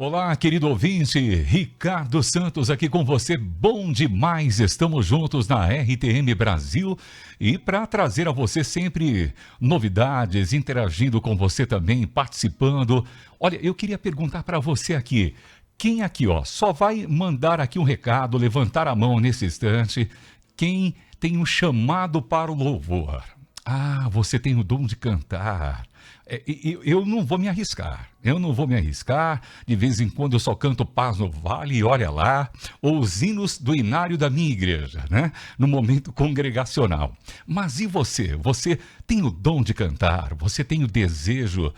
Olá, querido ouvinte, Ricardo Santos aqui com você. Bom demais, estamos juntos na RTM Brasil e para trazer a você sempre novidades, interagindo com você também, participando. Olha, eu queria perguntar para você aqui, quem aqui, ó, só vai mandar aqui um recado, levantar a mão nesse instante, quem tem um chamado para o louvor? Ah, você tem o dom de cantar. Eu não vou me arriscar. Eu não vou me arriscar. De vez em quando eu só canto Paz no Vale e olha lá. Ou os hinos do inário da minha igreja, né? No momento congregacional. Mas e você? Você tem o dom de cantar? Você tem o desejo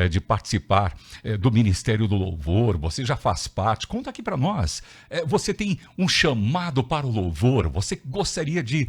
de participar do Ministério do Louvor? Você já faz parte? Conta aqui para nós. Você tem um chamado para o louvor? Você gostaria de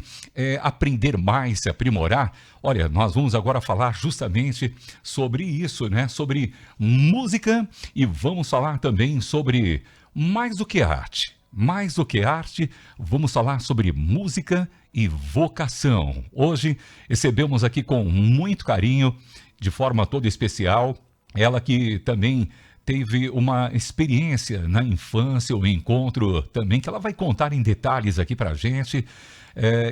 aprender mais, se aprimorar? Olha, nós vamos agora falar justamente sobre isso, né? Sobre música e vamos falar também sobre mais do que arte. Mais do que arte, vamos falar sobre música e vocação. Hoje recebemos aqui com muito carinho, de forma toda especial, ela que também teve uma experiência na infância, um encontro também, que ela vai contar em detalhes aqui pra gente.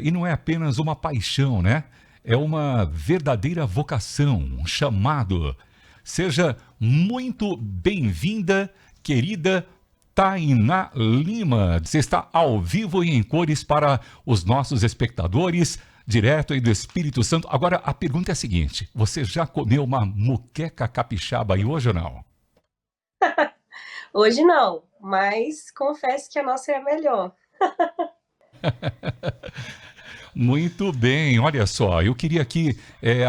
E não é apenas uma paixão, né? É uma verdadeira vocação, um chamado. Seja muito bem-vinda, querida Tainá Lima. Você está ao vivo e em cores para os nossos espectadores, direto aí do Espírito Santo. Agora, a pergunta é a seguinte, você já comeu uma muqueca capixaba aí hoje ou não? Hoje não, mas confesso que a nossa é a melhor. Muito bem, olha só, eu queria aqui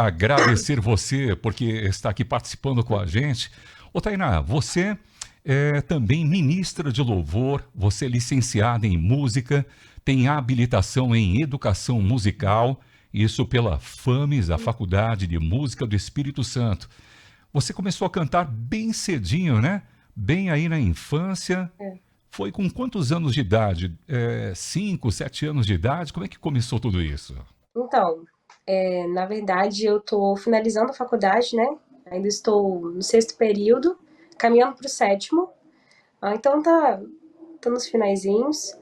agradecer você porque está aqui participando com a gente. Ô Tainá, você é também ministra de louvor, você é licenciada em música, tem habilitação em educação musical, isso pela FAMES, a Faculdade de Música do Espírito Santo. Você começou a cantar bem cedinho, né? Bem aí na infância. É. Foi com quantos anos de idade? 5, 7 anos de idade? Como é que começou tudo isso? Então, na verdade, eu estou finalizando a faculdade, né? Ainda estou no sexto período, caminhando para o sétimo. Então tá nos finaizinhos.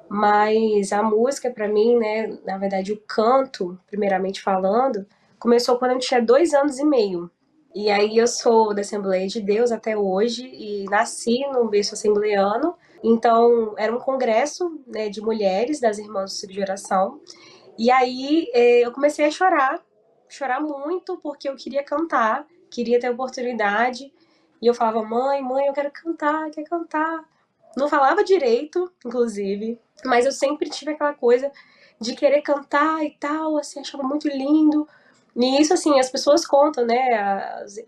Mas a música, para mim, né? Na verdade, o canto, primeiramente falando, começou quando eu tinha 2 anos e meio. E aí eu sou da Assembleia de Deus até hoje e nasci no berço assembleano. Então, era um congresso, né, de mulheres das Irmãs do Ciclo de Oração. E aí eu comecei a chorar muito, porque eu queria cantar, queria ter oportunidade. E eu falava, mãe, eu quero cantar, quero cantar. Não falava direito, inclusive, mas eu sempre tive aquela coisa de querer cantar e tal, assim, achava muito lindo. E isso, assim, as pessoas contam, né,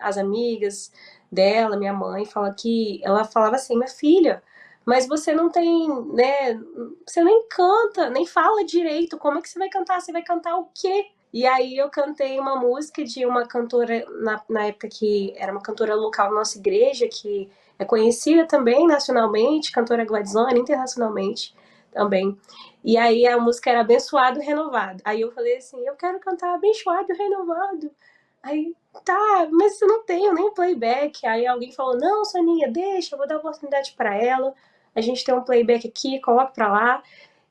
as amigas dela, minha mãe, fala que ela falava assim, minha filha, mas você não tem, né, você nem canta, nem fala direito, como é que você vai cantar? Você vai cantar o quê? E aí eu cantei uma música de uma cantora, na época que era uma cantora local na nossa igreja, que é conhecida também nacionalmente, cantora Gladzone, internacionalmente também. E aí a música era Abençoado e Renovado. Aí eu falei assim, eu quero cantar Abençoado e Renovado. Aí, tá, mas eu não tenho nem playback. Aí alguém falou, não, Soninha, deixa, eu vou dar oportunidade para ela. A gente tem um playback aqui, coloca pra lá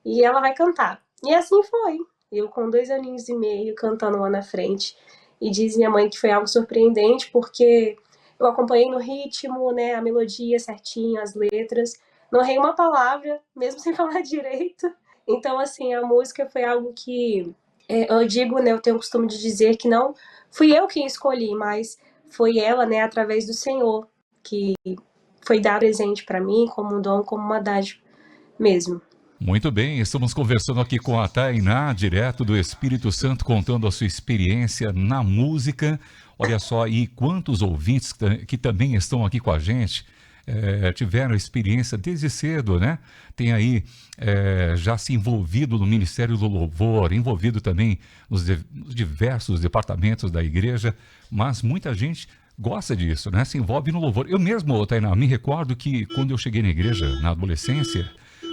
e ela vai cantar. E assim foi. Eu com 2 aninhos e meio cantando lá na frente. E diz minha mãe que foi algo surpreendente, porque eu acompanhei no ritmo, né, a melodia certinha, as letras. Não errei uma palavra, mesmo sem falar direito. Então, assim, a música foi algo que eu digo, né, eu tenho o costume de dizer que não fui eu quem escolhi, mas foi ela, né, através do Senhor, que foi dar presente para mim como um dom, como uma dádiva mesmo. Muito bem, estamos conversando aqui com a Tainá, direto do Espírito Santo, contando a sua experiência na música. Olha só, e quantos ouvintes que também estão aqui com a gente tiveram experiência desde cedo, né? Tem aí já se envolvido no Ministério do Louvor, envolvido também nos diversos departamentos da igreja, mas muita gente gosta disso, né? Se envolve no louvor. Eu mesmo, Tainá, me recordo que quando eu cheguei na igreja, na adolescência,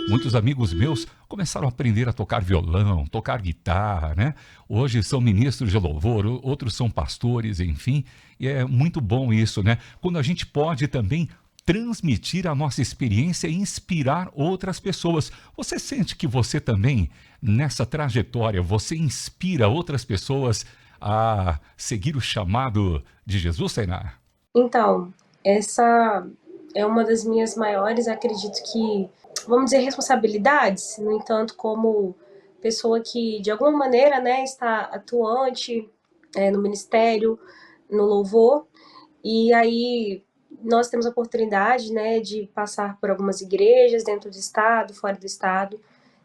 muitos amigos meus começaram a aprender a tocar violão, tocar guitarra, né? Hoje são ministros de louvor, outros são pastores, enfim. E é muito bom isso, né? Quando a gente pode também transmitir a nossa experiência e inspirar outras pessoas. Você sente que você também, nessa trajetória, você inspira outras pessoas a seguir o chamado de Jesus, Tainá? Então, essa é uma das minhas maiores, acredito que, vamos dizer, responsabilidades. No entanto, como pessoa que, de alguma maneira, né, está atuante no ministério, no louvor, e aí nós temos a oportunidade, né, de passar por algumas igrejas dentro do estado, fora do estado.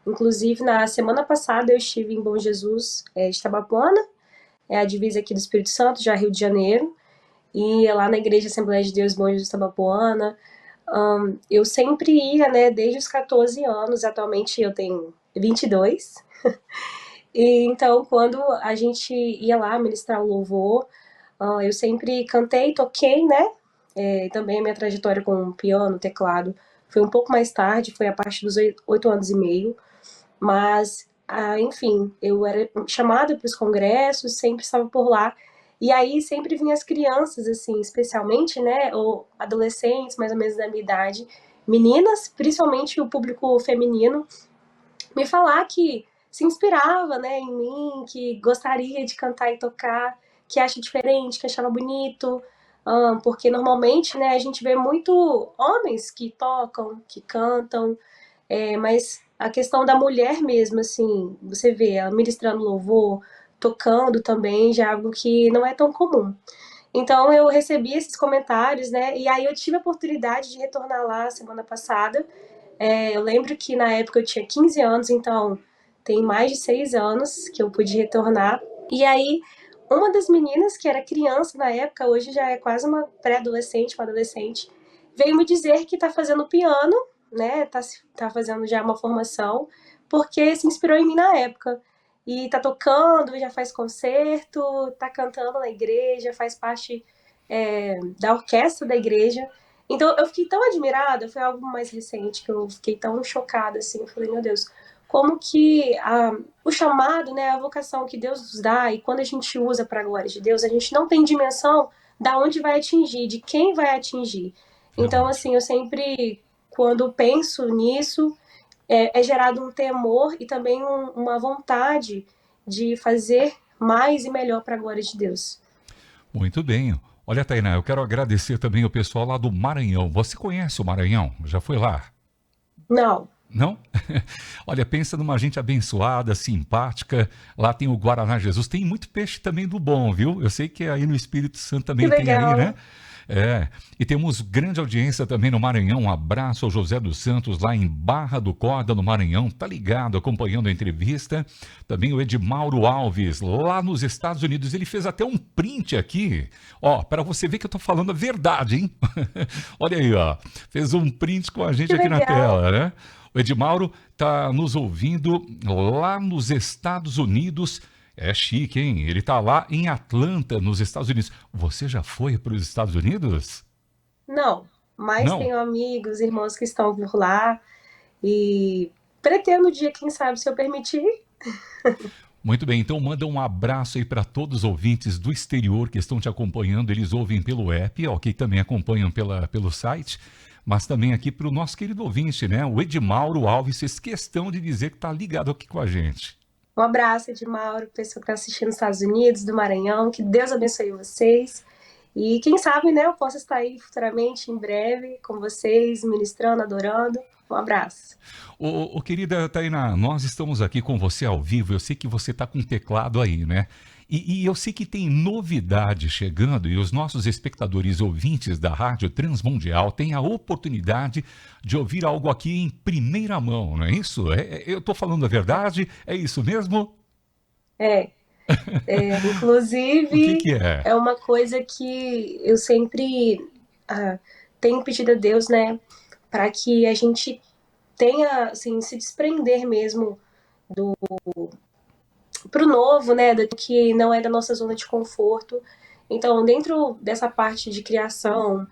Inclusive, na semana passada eu estive em Bom Jesus, de Tabapuana, é a divisa aqui do Espírito Santo, já Rio de Janeiro, e lá na Igreja Assembleia de Deus Bom Jesus Tabapuana. Eu sempre ia, né, desde os 14 anos, atualmente eu tenho 22. E então, quando a gente ia lá ministrar o louvor, eu sempre cantei, toquei, né? Também a minha trajetória com piano, teclado, foi um pouco mais tarde, foi a partir dos 8 anos e meio. Mas, enfim, eu era chamada para os congressos, sempre estava por lá. E aí sempre vinham as crianças, assim, especialmente, né? Ou adolescentes, mais ou menos da minha idade, meninas, principalmente o público feminino, me falar que se inspirava, né, em mim, que gostaria de cantar e tocar, que acha diferente, que achava bonito, porque normalmente, né, a gente vê muito homens que tocam, que cantam, mas a questão da mulher mesmo, assim, você vê ela ministrando louvor, tocando também, já é algo que não é tão comum. Então eu recebi esses comentários, né? E aí eu tive a oportunidade de retornar lá semana passada. Eu lembro que na época eu tinha 15 anos, então tem mais de 6 anos que eu pude retornar. E aí uma das meninas, que era criança na época, hoje já é quase uma pré-adolescente, uma adolescente, veio me dizer que está fazendo piano, né? Tá fazendo já uma formação, porque se inspirou em mim na época. E tá tocando, já faz concerto, tá cantando na igreja, faz parte da orquestra da igreja. Então eu fiquei tão admirada, foi algo mais recente que eu fiquei tão chocada, assim, eu falei, meu Deus, como que o chamado, né, a vocação que Deus nos dá, e quando a gente usa para a glória de Deus, a gente não tem dimensão da onde vai atingir, de quem vai atingir. Então, Verdade. assim, eu sempre, quando penso nisso, é gerado um temor e também uma vontade de fazer mais e melhor para a glória de Deus. Muito bem. Olha, Tainá, eu quero agradecer também o pessoal lá do Maranhão. Você conhece o Maranhão? Já foi lá? Não, Não? Olha, pensa numa gente abençoada, simpática. Lá tem o Guaraná Jesus. Tem muito peixe também do bom, viu? Eu sei que aí no Espírito Santo que também tem aí, né? legal. É. E temos grande audiência também no Maranhão. Um abraço ao José dos Santos, lá em Barra do Corda, no Maranhão. Tá ligado, acompanhando a entrevista. Também o Edmauro Alves, lá nos Estados Unidos. Ele fez até um print aqui. Ó, para você ver que eu tô falando a verdade, hein? Olha aí, ó. Fez um print com a gente Que aqui na legal. tela, né? O Edmauro está nos ouvindo lá nos Estados Unidos. É chique, hein? Ele está lá em Atlanta, nos Estados Unidos. Você já foi para os Estados Unidos? Não, mas Não? tenho amigos, irmãos que estão por lá e pretendo um dia, quem sabe, se eu permitir. Muito bem, então manda um abraço aí para todos os ouvintes do exterior que estão te acompanhando. Eles ouvem pelo app, ok? Também acompanham pelo site, mas também aqui para o nosso querido ouvinte, né? O Edmauro Alves fez questão de dizer que está ligado aqui com a gente. Um abraço, Edmauro, pessoa que está assistindo nos Estados Unidos, do Maranhão. Que Deus abençoe vocês. E quem sabe, né, eu posso estar aí futuramente, em breve, com vocês, ministrando, adorando. Um abraço. Querida Tainá, nós estamos aqui com você ao vivo. Eu sei que você está com o teclado aí, né? E eu sei que tem novidade chegando e os nossos espectadores ouvintes da Rádio Transmundial têm a oportunidade de ouvir algo aqui em primeira mão, não é isso? Eu estou falando a verdade? É isso mesmo? É, O que inclusive, que é? é uma coisa que eu sempre ah, tenho pedido a Deus, né, para que a gente tenha, assim, se desprender mesmo pro novo, né, do que não é da nossa zona de conforto. Então, dentro dessa parte de criação,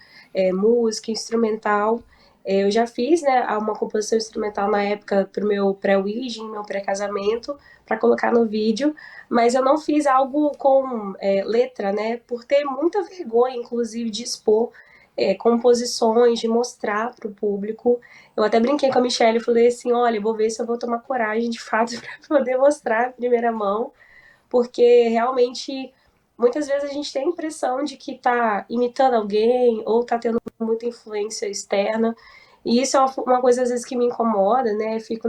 música, instrumental, eu já fiz, né, uma composição instrumental na época pro meu pré-wedding, meu pré-casamento, para colocar no vídeo, mas eu não fiz algo com letra, né, por ter muita vergonha, inclusive, de expor. composições, de mostrar para o público. Eu até brinquei com a Michelle e falei assim: olha, vou ver se eu vou tomar coragem de fato para poder mostrar em primeira mão, porque realmente muitas vezes a gente tem a impressão de que está imitando alguém ou está tendo muita influência externa. E isso é uma coisa às vezes que me incomoda, né? Eu fico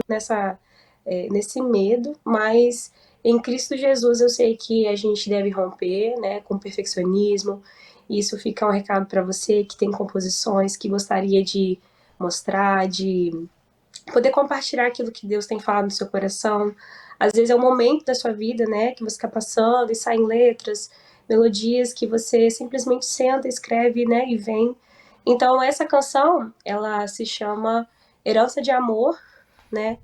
nesse medo, mas em Cristo Jesus eu sei que a gente deve romper, né, com perfeccionismo. E isso fica um recado para você que tem composições que gostaria de mostrar, de poder compartilhar aquilo que Deus tem falado no seu coração. Às vezes é um momento da sua vida, né, que você está passando e saem letras, melodias que você simplesmente senta, escreve, né, e vem. Então essa canção, ela se chama Herança de Amor, né?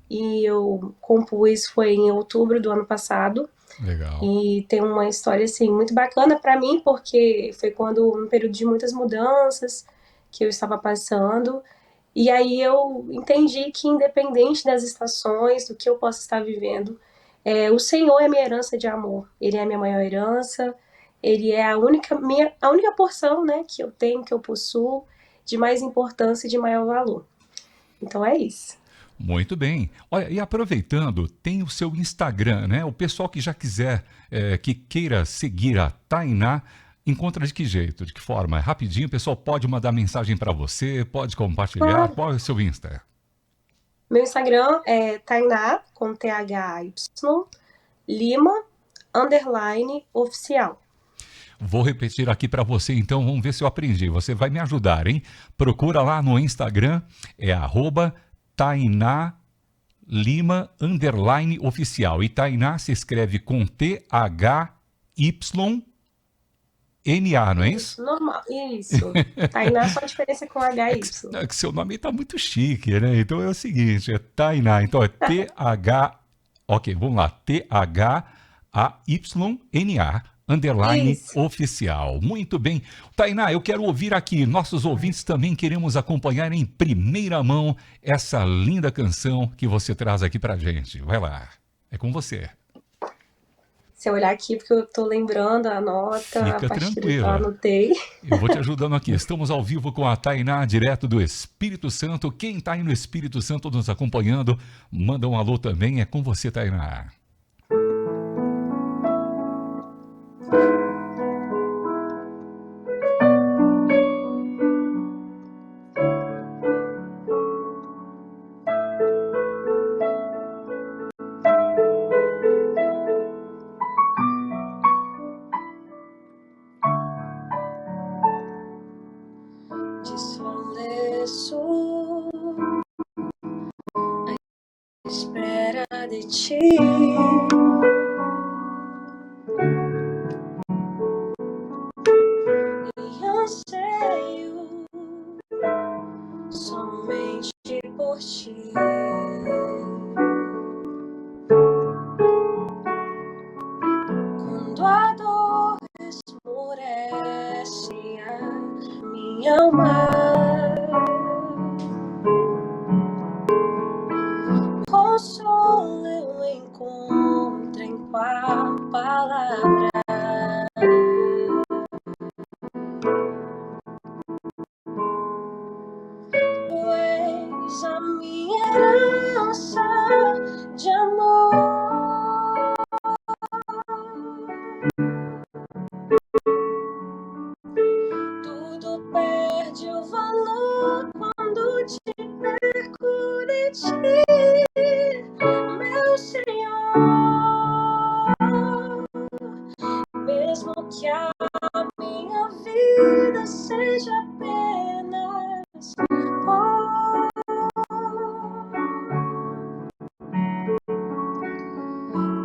E eu compus foi em outubro do ano passado. Legal. E tem uma história assim muito bacana para mim, porque foi quando um período de muitas mudanças que eu estava passando. E aí eu entendi que independente das estações, do que eu possa estar vivendo, o Senhor é minha herança de amor. Ele é a minha maior herança. Ele é a única porção, né, que eu tenho, que eu possuo, de mais importância e de maior valor. Então é isso. Muito bem. Olha, e aproveitando, tem o seu Instagram, né? O pessoal que já quiser, que queira seguir a Tainá, encontra de que jeito, de que forma? É rapidinho, o pessoal pode mandar mensagem para você, pode compartilhar. Claro. Qual é o seu Insta? Meu Instagram é Tainá, com THY, Lima, underline, oficial. Vou repetir aqui para você, então, vamos ver se eu aprendi. Você vai me ajudar, hein? Procura lá no Instagram, é @Tainá Lima underline oficial. E Tainá se escreve com THYNA, não é isso? Isso, normal. Isso. Tainá, só a diferença com HY. É que seu nome está muito chique, né? Então é o seguinte, é Tainá. Então é TH. Ok, vamos lá. THAYNA underline Isso. oficial. Muito bem. Tainá, eu quero ouvir aqui. Nossos ouvintes também queremos acompanhar em primeira mão essa linda canção que você traz aqui pra gente. Vai lá. É com você. Se eu olhar aqui, porque eu tô lembrando a nota, a Fica partitura que eu tranquila. anotei. Eu vou te ajudando aqui. Estamos ao vivo com a Tainá, direto do Espírito Santo. Quem está aí no Espírito Santo nos acompanhando, manda um alô também. É com você, Tainá. Desfaleço à espera de ti. E anseio somente por ti. Quando a dor esmorece a minha alma, consolo eu encontro em tua palavra. Tu és a minha herança de amor. Tudo perde o valor quando te perco de ti, meu Senhor. Mesmo que a minha vida seja apenas pó,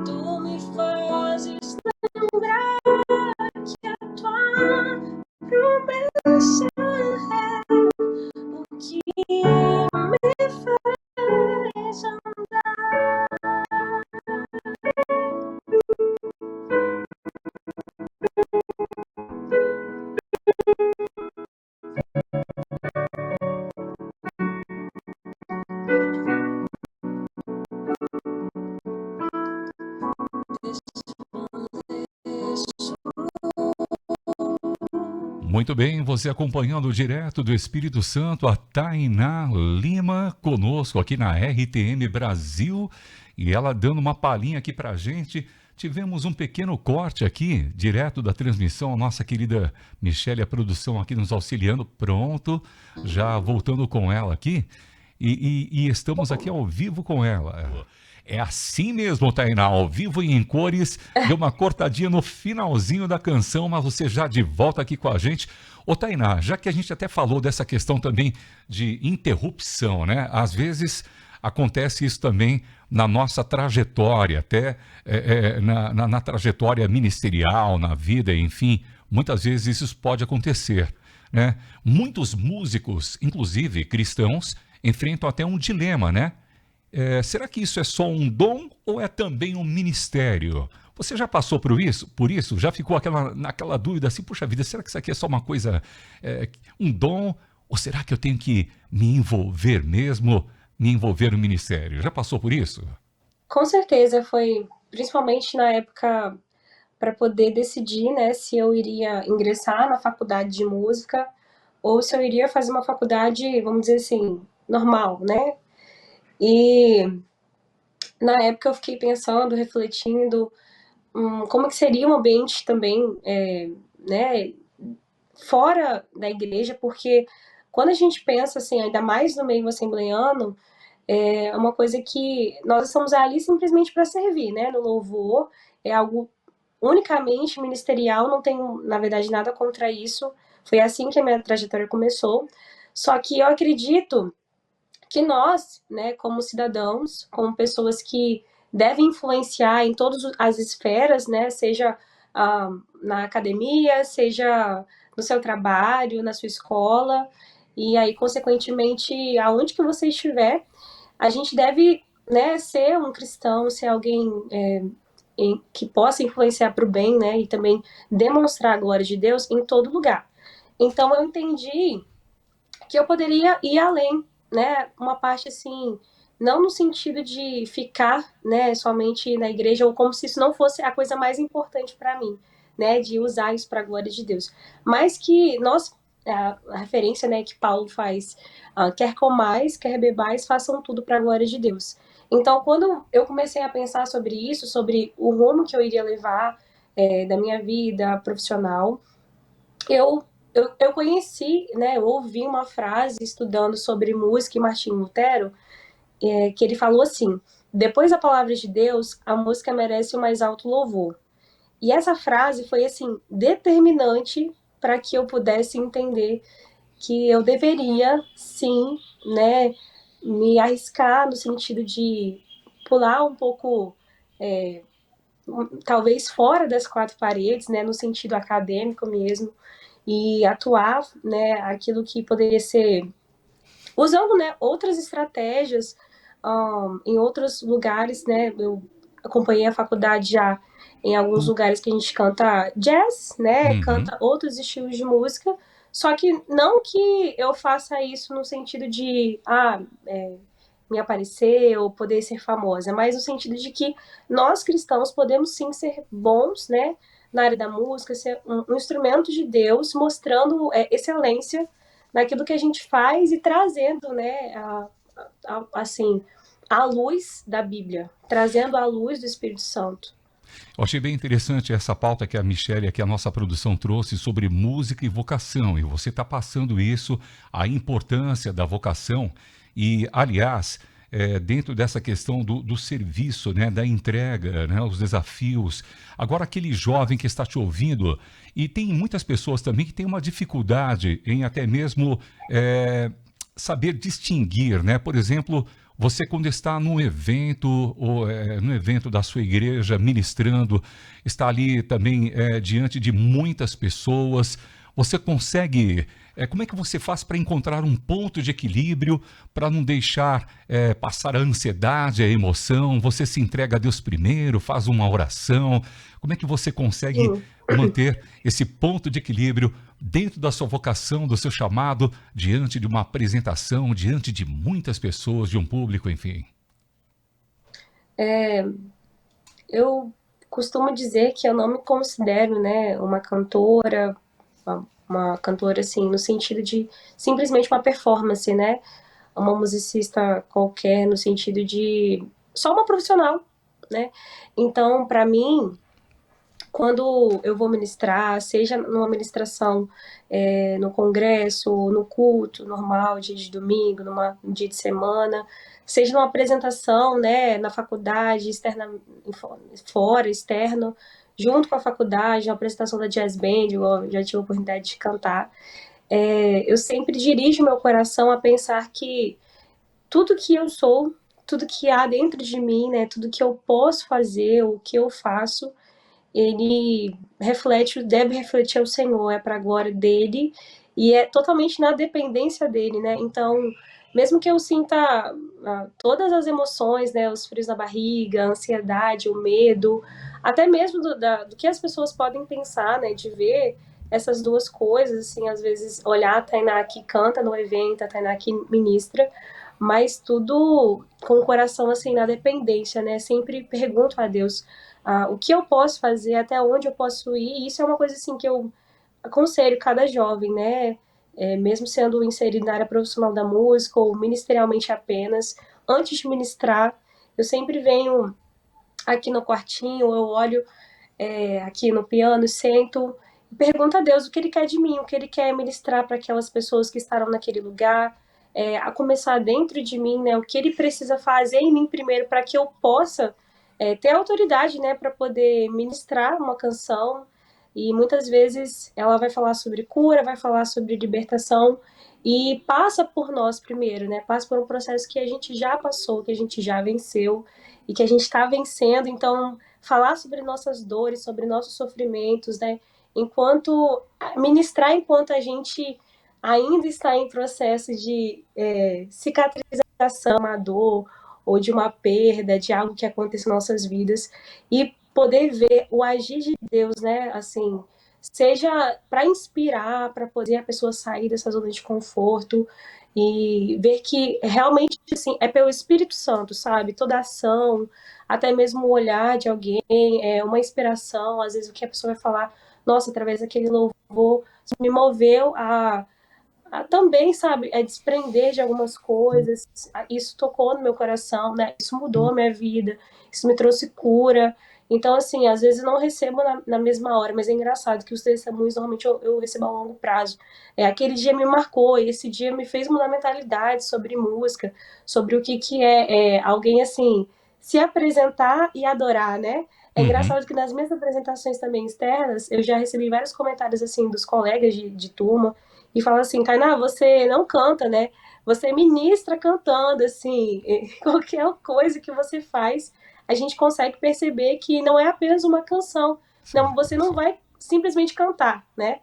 tu me fazes lembrar que a tua promessa é o que me faz andar. Muito bem, você acompanhando direto do Espírito Santo, a Tainá Lima conosco aqui na RTM Brasil e ela dando uma palhinha aqui pra gente. Tivemos um pequeno corte aqui, direto da transmissão, a nossa querida Michele, a produção aqui nos auxiliando, pronto, já voltando com ela aqui e estamos aqui ao vivo com ela. É assim mesmo, Tainá, ao vivo e em cores. Deu uma cortadinha no finalzinho da canção, mas você já de volta aqui com a gente. Ô, Tainá, já que a gente até falou dessa questão também de interrupção, né? Às vezes acontece isso também na nossa trajetória, até na trajetória ministerial, na vida, enfim. Muitas vezes isso pode acontecer, né? Muitos músicos, inclusive cristãos, enfrentam até um dilema, né? Será que isso é só um dom ou é também um ministério? Você já passou por isso? Já ficou naquela dúvida assim, puxa vida, será que isso aqui é só uma coisa, um dom? Ou será que eu tenho que me envolver mesmo, me envolver no ministério? Já passou por isso? Com certeza, foi principalmente na época para poder decidir, né, se eu iria ingressar na faculdade de música ou se eu iria fazer uma faculdade, vamos dizer assim, normal, né? E na época eu fiquei pensando, refletindo, como que seria um ambiente também, né, fora da igreja, porque quando a gente pensa assim, ainda mais no meio assembleiano, é uma coisa que nós estamos ali simplesmente para servir, né? No louvor é algo unicamente ministerial, não tenho, na verdade, nada contra isso. Foi assim que a minha trajetória começou. Só que eu acredito que nós, né, como cidadãos, como pessoas que devem influenciar em todas as esferas, né, seja na academia, seja no seu trabalho, na sua escola, e aí, consequentemente, aonde que você estiver, a gente deve, né, ser um cristão, ser alguém que possa influenciar para o bem, né, e também demonstrar a glória de Deus em todo lugar. Então, eu entendi que eu poderia ir além, né? Uma parte assim, não no sentido de ficar, né, somente na igreja ou como se isso não fosse a coisa mais importante para mim, né, de usar isso para a glória de Deus, mas que nós a referência, né, que Paulo faz, quer comais, quer bebais, façam tudo para a glória de Deus. Então, quando eu comecei a pensar sobre isso, sobre o rumo que eu iria levar da minha vida profissional, eu, eu conheci, né, eu ouvi uma frase estudando sobre música e Martinho Lutero, que ele falou assim: depois da palavra de Deus, a música merece o mais alto louvor. E essa frase foi assim determinante para que eu pudesse entender que eu deveria, sim, né, me arriscar no sentido de pular um pouco, talvez fora das quatro paredes, né, no sentido acadêmico mesmo, e atuar, né, aquilo que poderia ser usando, né, outras estratégias em outros lugares, né, eu acompanhei a faculdade já em alguns lugares que a gente canta jazz, né, Uhum. canta outros estilos de música, só que não que eu faça isso no sentido de, me aparecer ou poder ser famosa, mas no sentido de que nós cristãos podemos sim ser bons, né, na área da música, ser um instrumento de Deus, mostrando excelência naquilo que a gente faz e trazendo, né, assim, a luz da Bíblia, trazendo a luz do Espírito Santo. Eu achei bem interessante essa pauta que a Michelle, que a nossa produção trouxe sobre música e vocação. E você está passando isso, a importância da vocação. E, aliás, dentro dessa questão do serviço, né, da entrega, né, os desafios. Agora, aquele jovem que está te ouvindo, e tem muitas pessoas também que têm uma dificuldade em até mesmo saber distinguir, né? Por exemplo, você quando está num evento, ou no evento da sua igreja, ministrando, está ali também diante de muitas pessoas, você consegue, como é que você faz para encontrar um ponto de equilíbrio, para não deixar passar a ansiedade, a emoção, você se entrega a Deus primeiro, faz uma oração, como é que você consegue Sim. manter esse ponto de equilíbrio dentro da sua vocação, do seu chamado, diante de uma apresentação, diante de muitas pessoas, de um público, enfim? Eu costumo dizer que eu não me considero, né, uma cantora, uma cantora, assim, no sentido de simplesmente uma performance, né? Uma musicista qualquer, no sentido de só uma profissional, né? Então, para mim, quando eu vou ministrar, seja numa ministração no congresso, no culto normal, dia de domingo, um dia de semana, seja numa apresentação, né, na faculdade, externa, fora, externo, junto com a faculdade, uma apresentação da Jazz Band, eu já tive a oportunidade de cantar, eu sempre dirijo meu coração a pensar que tudo que eu sou, tudo que há dentro de mim, né, tudo que eu posso fazer, o que eu faço, ele deve refletir ao Senhor, é para a glória dele e é totalmente na dependência dele, né? Então, mesmo que eu sinta todas as emoções, né, os frios na barriga, a ansiedade, o medo, até mesmo do que as pessoas podem pensar, né, de ver essas duas coisas, assim, às vezes olhar a Tainá que canta no evento, a Tainá que ministra, mas tudo com o coração assim na dependência, né? Sempre pergunto a Deus o que eu posso fazer, até onde eu posso ir. E isso é uma coisa assim que eu aconselho cada jovem, né? Mesmo sendo inserido na área profissional da música ou ministerialmente apenas, antes de ministrar, eu sempre venho aqui no quartinho, eu olho aqui no piano, sento e pergunto a Deus o que Ele quer de mim, o que Ele quer ministrar para aquelas pessoas que estarão naquele lugar, a começar dentro de mim, né? O que Ele precisa fazer em mim primeiro para que eu possa ter autoridade, né? Para poder ministrar uma canção. E muitas vezes ela vai falar sobre cura, vai falar sobre libertação e passa por nós primeiro, né? Passa por um processo que a gente já passou, que a gente já venceu e que a gente está vencendo. Então, falar sobre nossas dores, sobre nossos sofrimentos, né? Enquanto ministrar enquanto a gente ainda está em processo de cicatrização, uma dor ou de uma perda, de algo que acontece em nossas vidas e poder ver o agir de Deus, né? Assim, seja para inspirar, para poder a pessoa sair dessa zona de conforto e ver que realmente assim é pelo Espírito Santo, sabe? Toda ação, até mesmo o olhar de alguém, uma inspiração, às vezes o que a pessoa vai falar, nossa, através daquele louvor, me moveu também, sabe, desprender de algumas coisas, isso tocou no meu coração, né, isso mudou a minha vida, isso me trouxe cura, então, assim, às vezes eu não recebo na mesma hora, mas é engraçado que os testemunhos, normalmente eu recebo a longo prazo, aquele dia me marcou, e esse dia me fez mudar a mentalidade sobre música, sobre o que é alguém, assim, se apresentar e adorar, né, é Uhum. engraçado que nas minhas apresentações também externas, eu já recebi vários comentários, assim, dos colegas de turma, e fala assim, Tainá, você não canta, né? Você ministra cantando, assim, qualquer coisa que você faz, a gente consegue perceber que não é apenas uma canção. Não, você não Isso. vai simplesmente cantar, né?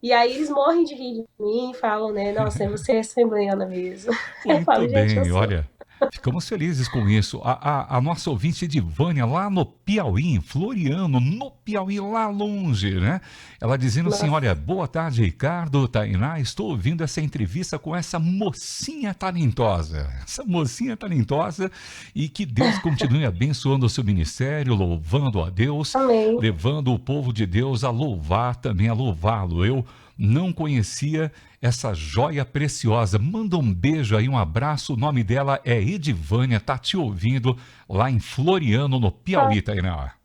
E aí eles morrem de rir de mim e falam, né? Nossa, você é assembleiana mesmo. Eu Muito falo, gente, eu bem, sou. olha, ficamos felizes com isso. A nossa ouvinte Edivânia, lá no Piauí, em Floriano, no Piauí, lá longe, né? Ela dizendo assim: Nossa, olha, boa tarde, Ricardo, Tainá, estou ouvindo essa entrevista com essa mocinha talentosa. Essa mocinha talentosa e que Deus continue abençoando o seu ministério, louvando a Deus, amém. levando o povo de Deus a louvar também, a louvá-lo. Eu não conhecia essa joia preciosa. Manda um beijo aí, um abraço. O nome dela é Edivânia, tá te ouvindo lá em Floriano, no Piauí, Tainá.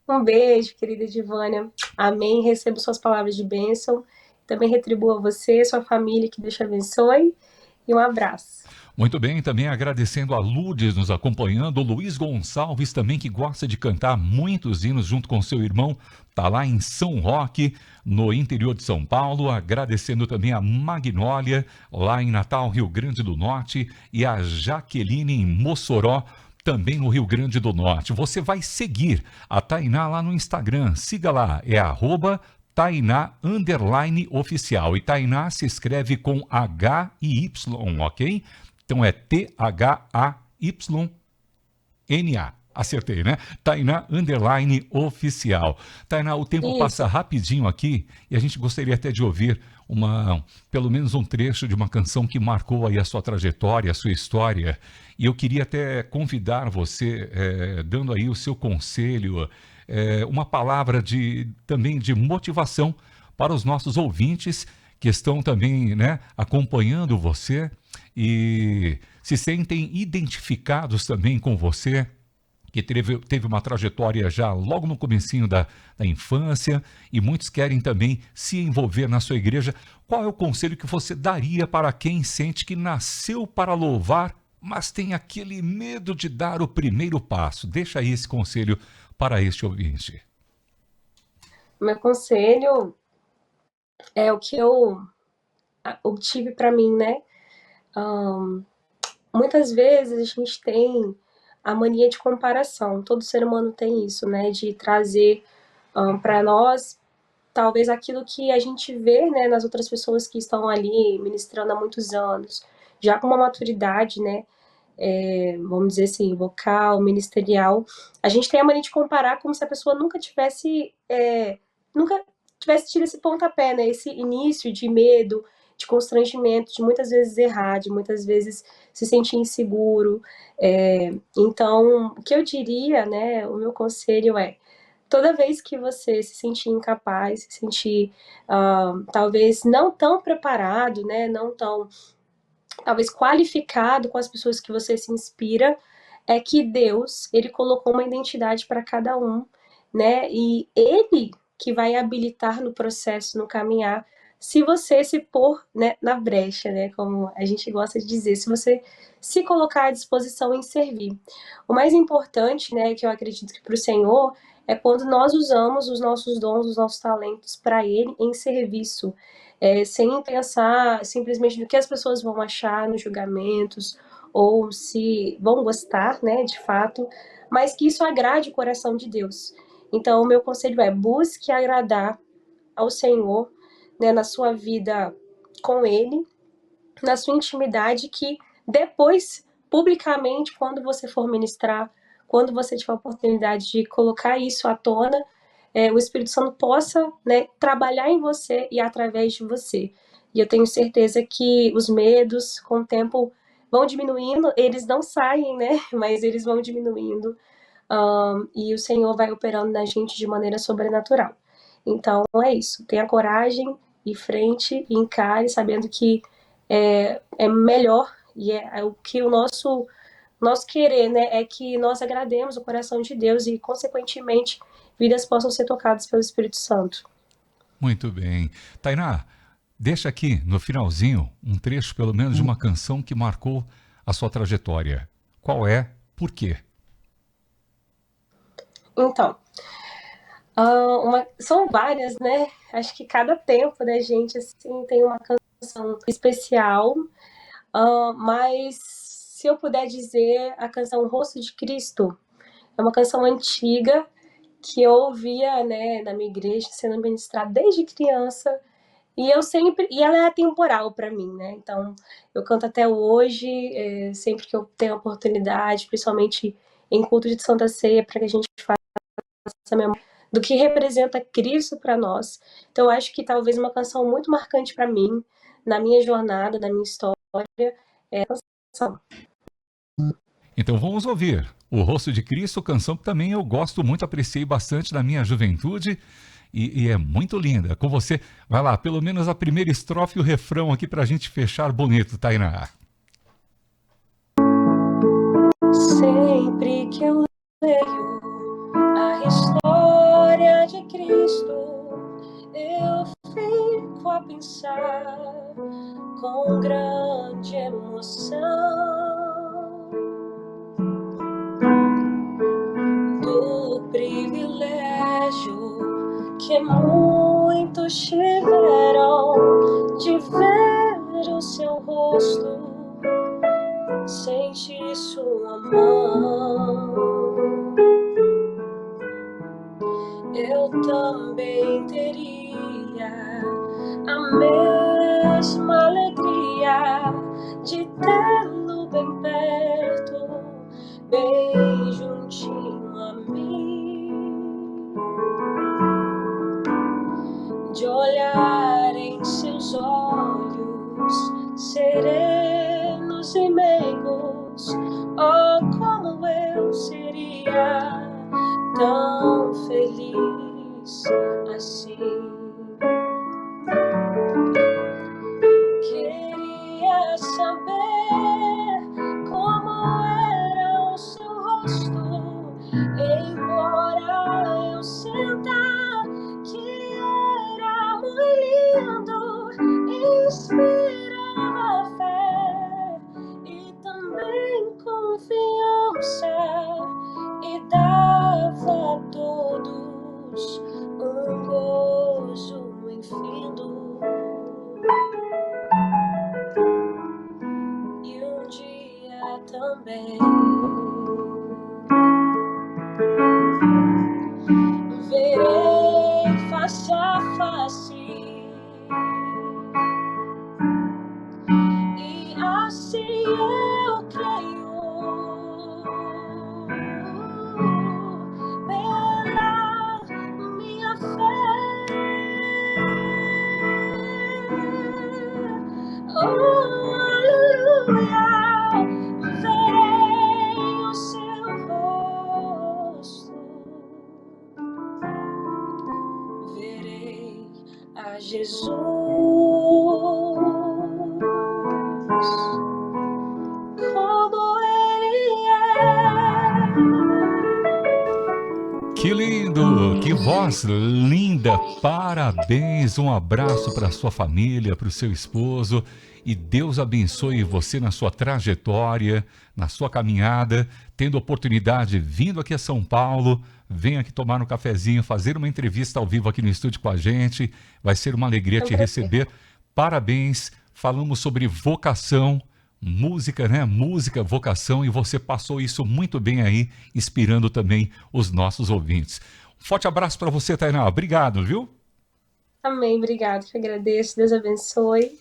Um beijo, querida Divânia. Amém. Recebo suas palavras de bênção. Também retribua você, sua família, que Deus te abençoe. E um abraço. Muito bem, também agradecendo a Lourdes nos acompanhando, o Luiz Gonçalves também que gosta de cantar muitos hinos junto com seu irmão, tá lá em São Roque, no interior de São Paulo, agradecendo também a Magnólia, lá em Natal, Rio Grande do Norte, e a Jaqueline em Mossoró, também no Rio Grande do Norte. Você vai seguir a Tainá lá no Instagram, siga lá, é @Tainá_oficial. E Tainá se escreve com H e Y, ok? Então é Thayyna. Acertei, né? Tainá_oficial. Tainá, o tempo Isso. passa rapidinho aqui e a gente gostaria até de ouvir pelo menos um trecho de uma canção que marcou aí a sua trajetória, a sua história. E eu queria até convidar você, dando aí o seu conselho, uma palavra também de motivação para os nossos ouvintes que estão também, né, acompanhando você e se sentem identificados também com você, que teve uma trajetória já logo no comecinho da infância e muitos querem também se envolver na sua igreja. Qual é o conselho que você daria para quem sente que nasceu para louvar, mas tem aquele medo de dar o primeiro passo? Deixa aí esse conselho para este ouvinte. Meu conselho é o que eu obtive para mim, né? Muitas vezes a gente tem a mania de comparação. Todo ser humano tem isso, né? De trazer para nós talvez aquilo que a gente vê, né, nas outras pessoas que estão ali ministrando há muitos anos, já com uma maturidade, né? Vamos dizer assim, vocal, ministerial. A gente tem a mania de comparar como se a pessoa nunca tivesse tido esse pontapé, né? Esse início de medo, de constrangimento, de muitas vezes errar, de muitas vezes se sentir inseguro. Então, o que eu diria, né? O meu conselho é: toda vez que você se sentir incapaz, se sentir talvez não tão preparado, né? Não tão talvez qualificado com as pessoas que você se inspira, é que Deus, ele colocou uma identidade para cada um, né? E ele que vai habilitar no processo, no caminhar, se você se pôr, né, na brecha, né, como a gente gosta de dizer, se você se colocar à disposição em servir. O mais importante, né, que eu acredito que para o Senhor é quando nós usamos os nossos dons, os nossos talentos para Ele em serviço, sem pensar simplesmente no que as pessoas vão achar nos julgamentos, ou se vão gostar, né, de fato, mas que isso agrade o coração de Deus. Então, o meu conselho é: busque agradar ao Senhor, né, na sua vida com Ele, na sua intimidade, que depois, publicamente, quando você for ministrar, quando você tiver a oportunidade de colocar isso à tona, o Espírito Santo possa, né, trabalhar em você e através de você. E eu tenho certeza que os medos, com o tempo, vão diminuindo, eles não saem, né, mas eles vão diminuindo, e o Senhor vai operando na gente de maneira sobrenatural. Então, é isso. Tenha coragem, ir frente, encare, sabendo que é melhor, e é o que o nosso querer, né, é que nós agrademos o coração de Deus e, consequentemente, vidas possam ser tocadas pelo Espírito Santo. Muito bem. Tainá, deixa aqui no finalzinho um trecho, pelo menos, de uma canção que marcou a sua trajetória. Qual é? Por quê? Então, são várias, né? Acho que cada tempo da gente assim tem uma canção especial, mas se eu puder dizer, a canção Rosto de Cristo é uma canção antiga que eu ouvia, né, na minha igreja sendo ministrada desde criança, e ela é atemporal para mim, né? Então eu canto até hoje, sempre que eu tenho a oportunidade, principalmente em culto de Santa Ceia, para que a gente faça memória do que representa Cristo para nós. Então eu acho que talvez uma canção muito marcante para mim, na minha jornada, na minha história, é a canção. Então vamos ouvir O Rosto de Cristo, canção que também eu gosto muito, apreciei bastante na minha juventude e é muito linda. Com você, vai lá, pelo menos a primeira estrofe e o refrão aqui pra gente fechar bonito, Tainá. Sempre que eu leio a história de Cristo, eu fico a pensar com grande emoção do privilégio que muitos tiveram de ver o seu rosto, sentir sua mão. Eu também teria a mesma alegria de tê-lo bem perto, bem juntinho a mim, de olhar em seus olhos serenos e meigos. Oh, como eu seria tão feliz assim. também. Verei face a face, e assim eu creio pela minha fé. Oh, aleluia, verei o seu rosto, verei a Jesus como Ele é. Que lindo, que voz linda, parabéns, um abraço para sua família, para o seu esposo e Deus abençoe você na sua trajetória, na sua caminhada, tendo oportunidade, vindo aqui a São Paulo, venha aqui tomar um cafezinho, fazer uma entrevista ao vivo aqui no estúdio com a gente, vai ser uma alegria te receber, parabéns, falamos sobre vocação, música, né? Música, vocação, e você passou isso muito bem aí, inspirando também os nossos ouvintes. Um forte abraço para você, Tainá. Obrigado, viu? Amém, obrigado, que agradeço, Deus abençoe.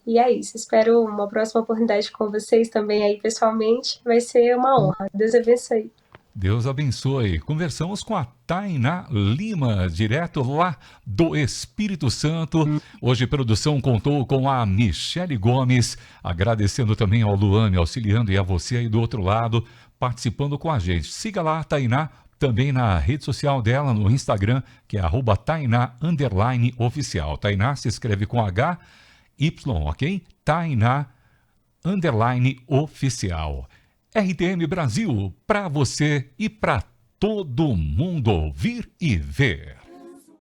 E é isso, espero uma próxima oportunidade com vocês também aí pessoalmente, vai ser uma honra. Deus abençoe. Deus abençoe. Conversamos com a Tainá Lima, direto lá do Espírito Santo. Hoje a produção contou com a Michele Gomes, agradecendo também ao Luan, me auxiliando, e a você aí do outro lado, participando com a gente. Siga lá a Tainá, também na rede social dela, no Instagram, que é @Tainá_oficial. Tainá se escreve com H-Y, ok? Tainá_oficial. RTM Brasil, para você e para todo mundo ouvir e ver.